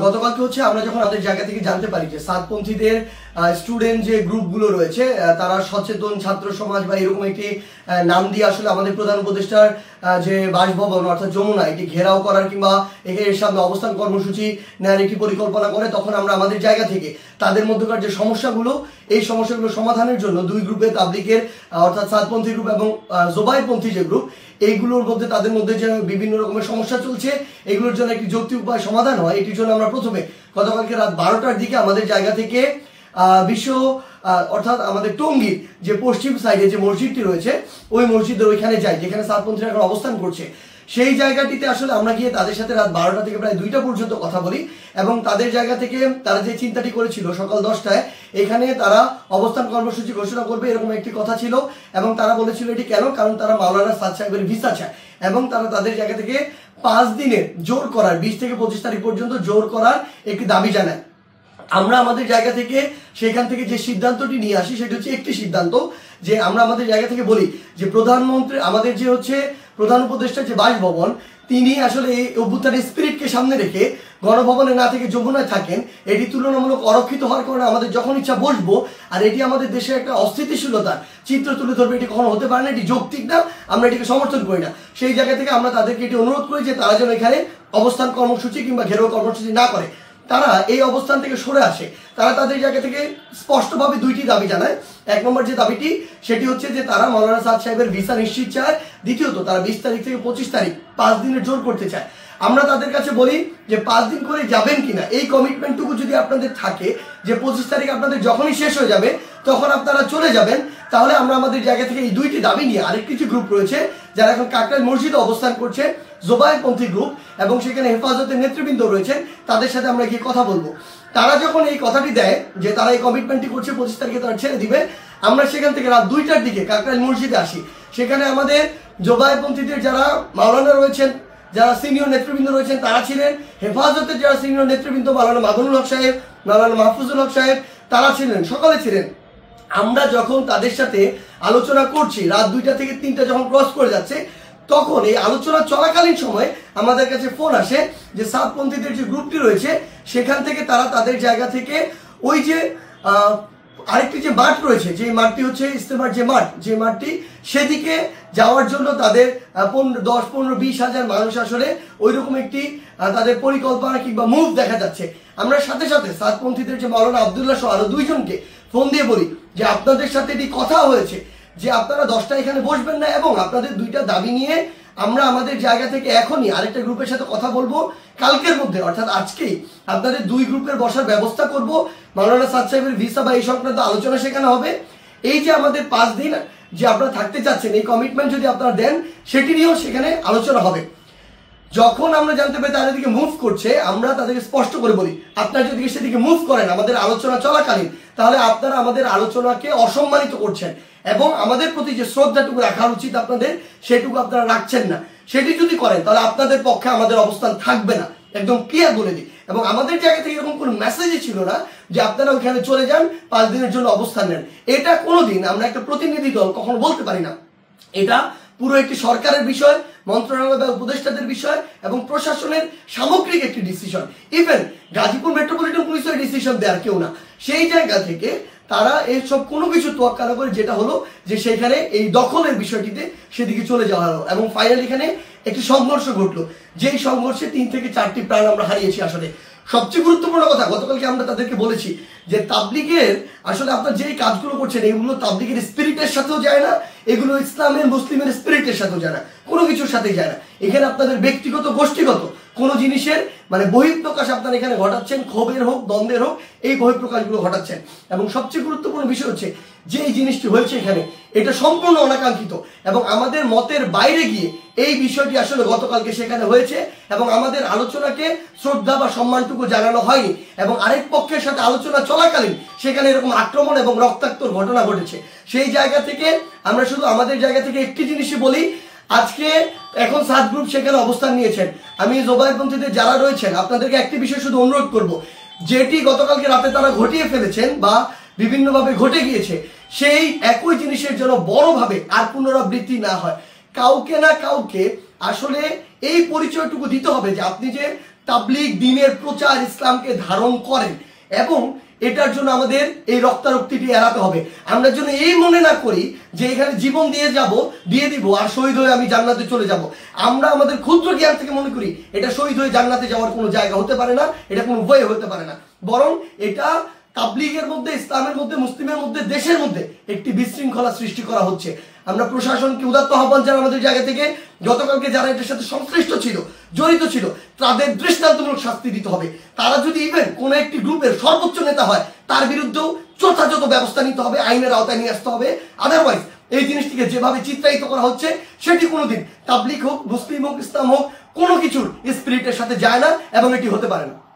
গতকালকে হচ্ছে আমরা যখন আমাদের জায়গা থেকে জানতে পারি যে সাতপন্থীদের স্টুডেন্ট যে গ্রুপগুলো রয়েছে তারা সচেতন ছাত্র সমাজ বা এরকম একটি নাম দিয়ে আসলে আমাদের প্রধান উপদেষ্টার যে বাসভবন অর্থাৎ যমুনা এটি ঘেরাও করার কিংবা এর সামনে অবস্থান কর্মসূচি নেওয়ার একটি পরিকল্পনা করে, তখন আমরা আমাদের জায়গা থেকে তাদের মধ্যকার যে সমস্যাগুলো এই সমস্যাগুলো সমাধানের জন্য দুই গ্রুপে তাবলিগের অর্থাৎ সাতপন্থী গ্রুপ এবং জোবাইরপন্থী যে গ্রুপ এইগুলোর মধ্যে তাদের মধ্যে যে বিভিন্ন রকমের সমস্যা চলছে এগুলোর জন্য একটি যৌক্তিক উপায় সমাধান হয়, এটির জন্য আমরা প্রথমে গতকালকে রাত 12টার দিকে আমাদের জায়গা থেকে বিশ্ব অর্থাৎ আমাদের টঙ্গীর যে পশ্চিম সাইডে যে মসজিদটি রয়েছে ওই মসজিদের ওইখানে যাই যেখানে সাতপন্থীরা এখন অবস্থান করছে। সেই জায়গাটিতে আসলে আমরা গিয়ে তাদের সাথে রাত 12টা থেকে প্রায় 2টা পর্যন্ত কথা বলি এবং তাদের জায়গা থেকে তারা যে চিন্তাটি করেছিল সকাল 10টায় এখানে তারা অবস্থান কর্মসূচি ঘোষণা করবে এরকম একটি কথা ছিল এবং তারা বলেছিল এটি কেন, কারণ তারা মাওলানা সাদ সাহেবের ভিসা চায় এবং তারা তাদের জায়গা থেকে 5 দিনের জোর করার 20 থেকে 25 তারিখ পর্যন্ত জোর করার একটি দাবি জানায়। আমরা আমাদের জায়গা থেকে সেখান থেকে যে সিদ্ধান্তটি নিয়ে আসি সেটি হচ্ছে একটি সিদ্ধান্ত যে আমরা আমাদের জায়গা থেকে বলি যে প্রধানমন্ত্রী আমাদের যে হচ্ছে প্রধান উপদেষ্টার যে বাসভবন তিনি আসলে এই অভ্যুত্থানের স্পিরিটকে সামনে রেখে গণভবনে না থেকে যমুনায় থাকেন, এটি তুলনামূলক অরক্ষিত হওয়ার কারণে আমাদের যখন ইচ্ছা বসবো আর এটি আমাদের দেশের একটা অস্থিতিশীলতার চিত্র তুলে ধরবে, এটি কখনো হতে পারে না, এটি যৌক্তিক না, আমরা এটিকে সমর্থন করি না। সেই জায়গা থেকে আমরা তাদেরকে এটি অনুরোধ করি যে তারা যেন এখানে অবস্থান কর্মসূচি কিংবা ঘেরাও কর্মসূচি না করে, তারা এই অবস্থান থেকে সরে আসে। তারা তাদের জায়গা থেকে স্পষ্টভাবে দুইটি দাবি জানায়। এক নম্বর যে দাবিটি সেটি হচ্ছে যে তারা মাওলানা সাদ সাহেবের ভিসা নিশ্চিত চায়, দ্বিতীয়ত তারা 20 তারিখ থেকে 25 তারিখ 5 দিনের জোর করতে চায়। আমরা তাদের কাছে বলি যে 5 দিন করে যাবেন কিনা এই কমিটমেন্টটুকু যদি আপনাদের থাকে যে 25 তারিখ আপনাদের যখনই শেষ হয়ে যাবে তখন আপনারা চলে যাবেন, তাহলে আমরা আমাদের জায়গা থেকে এই দুইটি দাবি নিয়ে আরেকটি যে গ্রুপ রয়েছে যারা এখন কাকরাইল মসজিদে অবস্থান করছে জোবাইরপন্থী গ্রুপ এবং সেখানে হেফাজতের নেতৃবৃন্দ রয়েছেন তাদের সাথে আমরা গিয়ে কথা বলবো। তারা যখন এই কথাটি দেয় যে তারা এই কমিটমেন্টটি করছে 25 তারিখে তারা ছেড়ে দিবে, আমরা সেখান থেকে রাত 2টার দিকে কাকরাইল মসজিদে আসি। সেখানে আমাদের জোবাইরপন্থীদের যারা মাওলানা রয়েছেন যারা সিনিয়র নেতৃবৃন্দ রয়েছেন তারা ছিলেন, হেফাজতের যারা সিনিয়র নেতৃবৃন্দ মাওলানা মামুনুল হক সাহেব মাওলানা মাহফুজুল হক সাহেব তারা ছিলেন, সকলে ছিলেন। আমরা যখন তাদের সাথে আলোচনা করছি রাত 2টা থেকে 3টা যখন ক্রস করে যাচ্ছে তখন এই আলোচনা চলাকালীন সময় আমাদের কাছে ফোন আসে যে সাতপন্থীদের যে গ্রুপটি রয়েছে সেখান থেকে তারা তাদের জায়গা থেকে ওই যে আরেকটি যে মাঠ রয়েছে যে মাঠটি হচ্ছে ইস্তেমার যে মাঠ যে মাঠটি সেদিকে যাওয়ার জন্য তাদের 10, 15, 20 হাজার মানুষ আসলে ওইরকম একটি তাদের পরিকল্পনা কিংবা মুভ দেখা যাচ্ছে। আমরা সাথে সাথে সাতপন্থীদের যে মাওলানা আবদুল্লাহ সহ আরো 2 জনকে ফোন দিয়ে বলি যে আপনাদের সাথে এটি কথা হয়েছে যে আপনারা 10টা এখানে বসবেন না এবং আপনাদের 2টা দাবি নিয়ে আমরা আমাদের জায়গা থেকে এখনই আরেকটা গ্রুপের সাথে কথা বলবো কালকের মধ্যে অর্থাৎ আজকেই আপনাদের 2 গ্রুপের বসার ব্যবস্থা করব, মাওলানা সাদ সাহেবের ভিসা বা এই সংক্রান্ত আলোচনা সেখানে হবে। এই যে আমাদের 5 দিন যে আপনারা থাকতে চাচ্ছেন এই কমিটমেন্ট যদি আপনারা দেন সেটি নিয়েও সেখানে আলোচনা হবে। যখন আমরা জানতে পারি তারা এদিকে মুভ করছে আমরা তাদেরকে স্পষ্ট করে বলি আপনারা যদি সেদিকে মুভ করেন আমাদের আলোচনা চলাকালীন তাহলে আপনারা আমাদের আলোচনাকে অসম্মানিত করছেন এবং আমাদের প্রতি যে শ্রদ্ধাটুকু রাখা উচিত আপনাদের সেটুকু আপনারা রাখছেন না। সেটি যদি করেন তাহলে আপনাদের পক্ষে আমাদের অবস্থান থাকবে না, একদম ক্লিয়ার বলে দিই। এবং আমাদের জায়গা থেকে এরকম কোনো মেসেজই ছিল না যে আপনারা ওইখানে চলে যান 5 দিনের জন্য অবস্থান নেন। এটা কোনোদিন আমরা একটা প্রতিনিধি দল কখনো বলতে পারি না। এটা পুরো একটি সরকারের বিষয়, মন্ত্রণালয় বা উপদেষ্টাদের বিষয় এবং প্রশাসনের সামগ্রিক একটি ডিসিশন। ইভেন গাজীপুর মেট্রোপলিটন পুলিশের ডিসিশন দেওয়ার কেউ না। সেই জায়গা থেকে তারা এইসব কোনো কিছু তোয়াক্কা না করে যেটা হলো যে সেখানে এই দখলের বিষয়টিতে সেদিকে চলে যাওয়া হলো এবং ফাইনালি এখানে একটি সংঘর্ষ ঘটলো, যেই সংঘর্ষে 3 থেকে 4টি প্রাণ আমরা হারিয়েছি। আসলে সবচেয়ে গুরুত্বপূর্ণ কথা গতকালকে আমরা তাদেরকে বলেছি যে তাবলিগের আসলে আপনারা যেই কাজগুলো করছেন এগুলো তাবলিগের স্পিরিটের সাথেও যায় না, এগুলো ইসলামের মুসলিমের স্পিরিটের সাথেও যায় না, কোনো কিছুর সাথে যায় না। এখানে আপনাদের ব্যক্তিগত গোষ্ঠীগত কোনো জিনিসের মানে বহিঃপ্রকাশ আপনারা এখানে ঘটাচ্ছেন, ক্ষোভের হোক দ্বন্দ্বের হোক এই বহিঃপ্রকাশগুলো ঘটাচ্ছেন। এবং সবচেয়ে গুরুত্বপূর্ণ বিষয় হচ্ছে যে এই জিনিসটি হয়েছে এখানে এটা সম্পূর্ণ অনাকাঙ্ক্ষিত এবং আমাদের মতের বাইরে গিয়ে এই বিষয়টি আসলে গতকালকে সেখানে হয়েছে এবং আমাদের আলোচনাকে শ্রদ্ধা বা সম্মানটুকু জানানো হয়নি এবং আরেক পক্ষের সাথে আলোচনা চলাকালীন সেখানে এরকম আক্রমণ এবং রক্তাক্তর ঘটনা ঘটেছে। সেই জায়গা থেকে আমরা শুধু আমাদের জায়গা থেকে একটি জিনিসই বলি, আজকে এখন 7 গ্রুপ সেখানে অবস্থান নিয়েছেন। আমি জোবাইরপন্থীদের যারা রয়েছেন আপনাদেরকে একটি বিষয় শুধু অনুরোধ করব, যেটি গতকালকে রাতে তারা ঘটিয়ে ফেলেছেন বা বিভিন্নভাবে ঘটে গিয়েছে সেই একই জিনিসের জন্য বড়ভাবে আর পুনরাবৃত্তি না হয়। কাউকে না কাউকে আসলে এই পরিচয়টুকু দিতে হবে যে আপনি যে তাবলীগ দ্বীনের প্রচার ইসলামকে ধারণ করেন, এবং এটার জন্য আমাদের এই রক্তারক্তিটি এড়াতে হবে। আমরা যেন এই মনে না করি যে এখানে জীবন দিয়ে দিব আর শহীদ হয়ে আমি জান্নাতে চলে যাব। আমরা আমাদের ক্ষুদ্র জ্ঞান থেকে মনে করি এটা শহীদ হয়ে জান্নাতে যাওয়ার কোনো জায়গা হতে পারে না, এটা কোনো উপায় হতে পারে না, বরং এটা তাবলীগের মধ্যে, ইসলামের মধ্যে, মুসলিমের মধ্যে, দেশের মধ্যে একটি বিশৃঙ্খলা সৃষ্টি করা হচ্ছে। আমরা প্রশাসনকে উদাত্ত আহ্বান জানাই আমাদের জায়গা থেকে, গতকালকে যারা এটার সাথে সংশ্লিষ্ট ছিল, জড়িত ছিল, তাদের দৃষ্টান্তমূলক শাস্তি দিতে হবে। তারা যদি ইভেন কোনো একটি গ্রুপের সর্বোচ্চ নেতা হয়, তার বিরুদ্ধেও যথাযথ ব্যবস্থা নিতে হবে, আইনের আওতায় নিয়ে আসতে হবে। আদারওয়াইজ এই জিনিসটিকে যেভাবে চিত্রায়িত করা হচ্ছে সেটি কোনোদিন তাবলীগ হোক, মুসলিম হোক, ইসলাম হোক, কোনো কিছুর স্পিরিটের সাথে যায় না এবং এটি হতে পারে না।